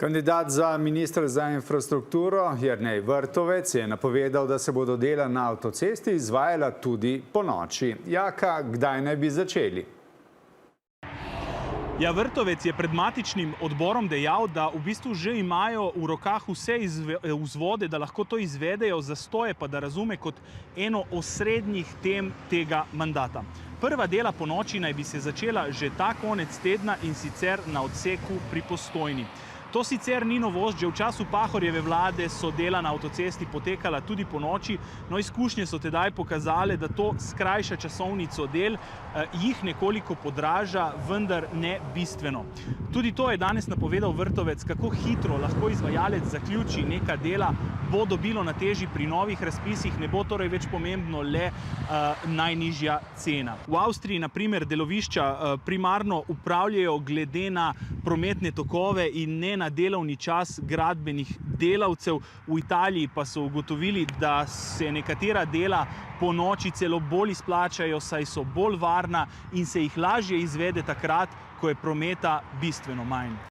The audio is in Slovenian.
Kandidat za ministra za infrastrukturo Jernej Vrtovec je napovedal, da se bodo dela na avtocesti izvajala tudi ponoči. Jaka, kdaj naj bi začeli? Ja, Vrtovec je pred matičnim odborom dejal, da v bistvu že imajo v rokah vse vzvode, da lahko to izvedejo, zastoje pa da razume kot eno osrednjih tem tega mandata. Prva dela ponoči naj bi se začela že ta konec tedna in sicer na odseku pri Postojni. To sicer ni novost, že v času Pahorjeve vlade so dela na avtocesti potekala tudi ponoči, no izkušnje so tedaj pokazale, da to skrajša časovnico del, jih nekoliko podraža, vendar ne bistveno. Tudi to je danes napovedal Vrtovec, kako hitro lahko izvajalec zaključi neka dela, bo dobilo na teži pri novih razpisih, ne bo torej več pomembno le najnižja cena. V Avstriji, na primer, delovišča primarno upravljajo glede na prometne tokove in ne na delovni čas gradbenih delavcev. V Italiji pa so ugotovili, da se nekatera dela po noči celo bolj izplačajo, saj so bolj varna in se jih lažje izvede takrat, ko je prometa bistveno manj.